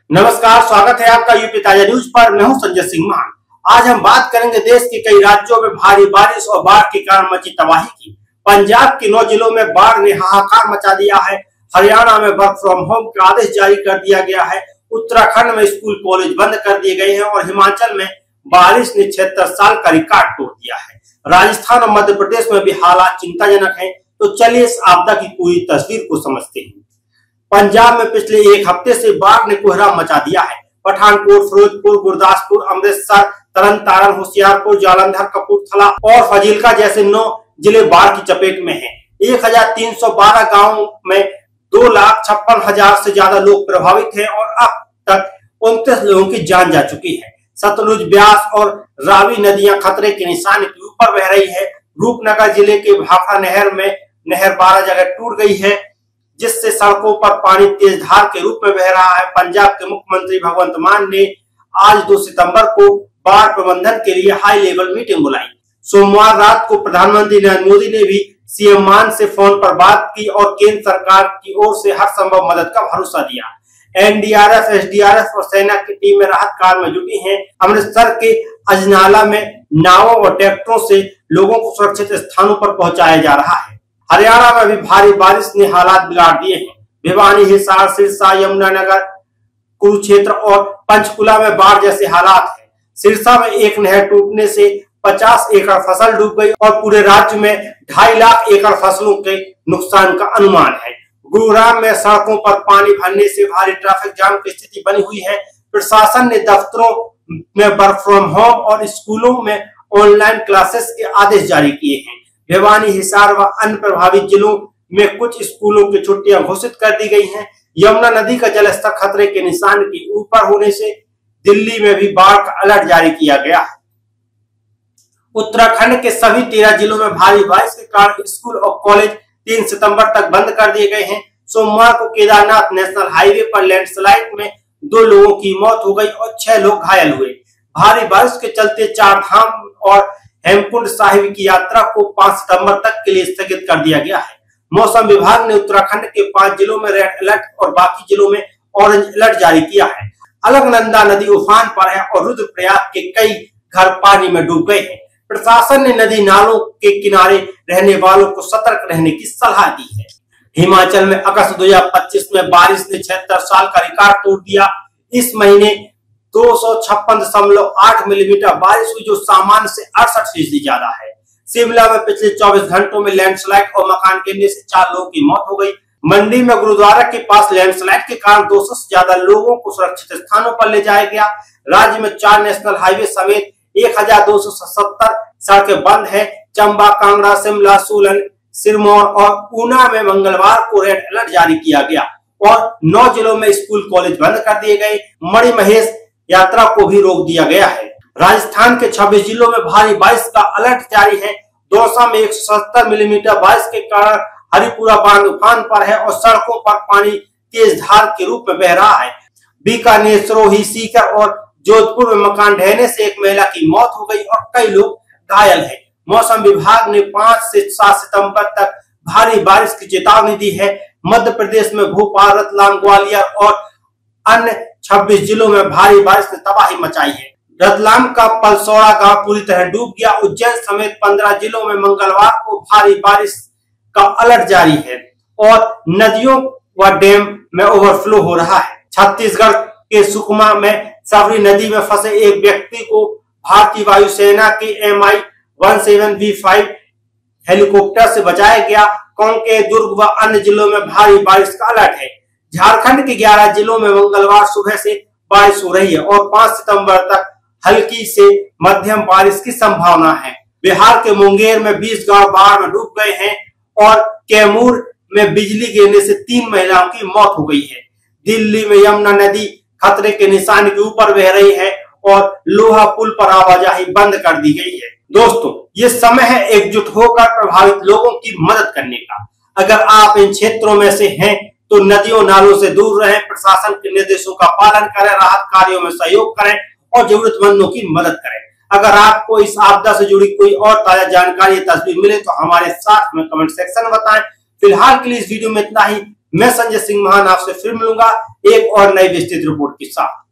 नमस्कार, स्वागत है आपका यूपी ताजा न्यूज पर। मैं हूं संजय सिंह मान। आज हम बात करेंगे देश के कई राज्यों में भारी बारिश और बाढ़ के कारण मची तबाही की। पंजाब के 9 जिलों में बाढ़ ने हाहाकार मचा दिया है। हरियाणा में वर्क फ्रॉम होम का आदेश जारी कर दिया गया है। उत्तराखंड में स्कूल कॉलेज बंद कर दिए गए हैं और हिमाचल में बारिश ने 76 साल का रिकॉर्ड तोड़ दिया है। राजस्थान और मध्य प्रदेश में भी हालात चिंताजनक है। तो चलिए इस आपदा की पूरी तस्वीर को समझते हैं। पंजाब में पिछले एक हफ्ते से बाढ़ ने कोहराम मचा दिया है। पठानकोट, फिरोजपुर, गुरदासपुर, अमृतसर, तरन तारण, होशियारपुर, जालंधर, कपूरथला और फाजिल्का जैसे 9 जिले बाढ़ की चपेट में हैं। 1312 गांवों में 2,56,000 से ज्यादा लोग प्रभावित हैं और अब तक 29 लोगों की जान जा चुकी है। सतलुज, ब्यास और रावी नदियां खतरे के निशान के ऊपर बह रही है। रूपनगर जिले के भाखड़ा नहर में नहर 12 जगह टूट गई है, जिससे सड़कों पर पानी तेज धार के रूप में बह रहा है। पंजाब के मुख्यमंत्री भगवंत मान ने आज 2 सितंबर को बाढ़ प्रबंधन के लिए हाई लेवल मीटिंग बुलाई। सोमवार रात को प्रधानमंत्री नरेंद्र मोदी ने भी सीएम मान से फोन पर बात की और केंद्र सरकार की ओर से हर संभव मदद का भरोसा दिया। एनडीआरएफ, एसडीआरएफ और सेना की टीमें राहत कार्य में जुटी हैं। अमृतसर के अजनाला में नावों और ट्रैक्टरों से लोगों को सुरक्षित स्थानों पर पहुंचाया जा रहा है। हरियाणा में भी भारी बारिश ने हालात बिगाड़ दिए हैं। भिवानी, हिसार, सिरसा, यमुनानगर, कुरुक्षेत्र और पंचकुला में बाढ़ जैसे हालात हैं। सिरसा में एक नहर टूटने से 50 एकड़ फसल डूब गई और पूरे राज्य में 2.5 लाख एकड़ फसलों के नुकसान का अनुमान है। गुरुग्राम में सड़कों पर पानी भरने से भारी ट्रैफिक जाम की स्थिति बनी हुई है। प्रशासन ने दफ्तरों में वर्क फ्रॉम होम और स्कूलों में ऑनलाइन क्लासेस के आदेश जारी किए हैं। भिवानी, हिसार व अन्य प्रभावित जिलों में कुछ स्कूलों की छुट्टियां घोषित कर दी गई हैं। यमुना नदी का जलस्तर खतरे के निशान के ऊपर होने से दिल्ली में भी बाढ़ का अलर्ट जारी किया गया है। उत्तराखंड के सभी 13 जिलों में भारी बारिश के कारण स्कूल और कॉलेज 3 सितंबर तक बंद कर दिए गए हैं। सोमवार को केदारनाथ नेशनल हाईवे पर लैंडस्लाइड में 2 लोगों की मौत हो गई और 6 लोग घायल हुए। भारी बारिश के चलते 4 धाम और हेमकुंड साहिब की यात्रा को 5 सितंबर तक के लिए स्थगित कर दिया गया है। मौसम विभाग ने उत्तराखंड के 5 जिलों में रेड अलर्ट और बाकी जिलों में ऑरेंज अलर्ट जारी किया है। अलकनंदा नदी उफान पर है और रुद्रप्रयाग के कई घर पानी में डूब गए हैं। प्रशासन ने नदी नालों के किनारे रहने वालों को सतर्क रहने की सलाह दी है। हिमाचल में अगस्त 2025 में बारिश ने 76 साल का रिकॉर्ड तोड़ दिया। इस महीने 256.8 मिलीमीटर बारिश हुई, जो सामान्य से 68% ज्यादा है। शिमला में पिछले 24 घंटों में लैंडस्लाइड और मकान गिरने से 4 लोगों की मौत हो गई। मंडी में गुरुद्वारा के पास लैंडस्लाइड के कारण 200 से ज्यादा लोगों को सुरक्षित स्थानों पर ले जाया गया। राज्य में 4 नेशनल हाईवे समेत 1277 सड़कें बंद है। चंबा, कांगड़ा, शिमला, सोलन, सिरमौर और ऊना में मंगलवार को रेड अलर्ट जारी किया गया और 9 जिलों में स्कूल कॉलेज बंद कर दिए गए। मणिमहेश यात्रा को भी रोक दिया गया है। राजस्थान के 26 जिलों में भारी बारिश का अलर्ट जारी है। दौसा में 170 मिलीमीटर बारिश के कारण हरिपुरा बांध उफान पर है और सड़कों पर पानी तेज धार के रूप में बह रहा है। बीकानेर, सिरोही, सीकर और जोधपुर में मकान ढहने से एक महिला की मौत हो गई और कई लोग घायल हैं। मौसम विभाग ने 5 से 7 सितंबर तक भारी बारिश की चेतावनी दी है। मध्य प्रदेश में भोपाल, रतलाम, ग्वालियर और अन्य 26 जिलों में भारी बारिश ने तबाही मचाई है। रतलाम का पलसौड़ा गांव पूरी तरह डूब गया। उज्जैन समेत 15 जिलों में मंगलवार को भारी बारिश का अलर्ट जारी है और नदियों व डैम में ओवरफ्लो हो रहा है। छत्तीसगढ़ के सुकमा में सबरी नदी में फंसे एक व्यक्ति को भारतीय वायुसेना के MI-17V5 हेलीकॉप्टर से बचाया गया। कांकेर, दुर्ग व अन्य जिलों में भारी बारिश का अलर्ट है। झारखंड के 11 जिलों में मंगलवार सुबह से बारिश हो रही है और 5 सितंबर तक हल्की से मध्यम बारिश की संभावना है। बिहार के मुंगेर में 20 गांव बाढ़ में डूब गए हैं और कैमूर में बिजली गिरने से 3 महिलाओं की मौत हो गई है। दिल्ली में यमुना नदी खतरे के निशान के ऊपर बह रही है और लोहा पुल पर आवाजाही बंद कर दी गई है। दोस्तों, ये समय है एकजुट होकर प्रभावित लोगों की मदद करने का। अगर आप इन क्षेत्रों में से हैं तो नदियों नालों से दूर रहें, प्रशासन के निर्देशों का पालन करें, राहत कार्यों में सहयोग करें और जरूरतमंदों की मदद करें। अगर आपको इस आपदा से जुड़ी कोई और ताजा जानकारी या तस्वीर मिले तो हमारे साथ में कमेंट सेक्शन में बताएं। फिलहाल के लिए इस वीडियो में इतना ही। मैं संजय सिंह मान आपसे फिर मिलूंगा एक और नई विस्तृत रिपोर्ट के साथ।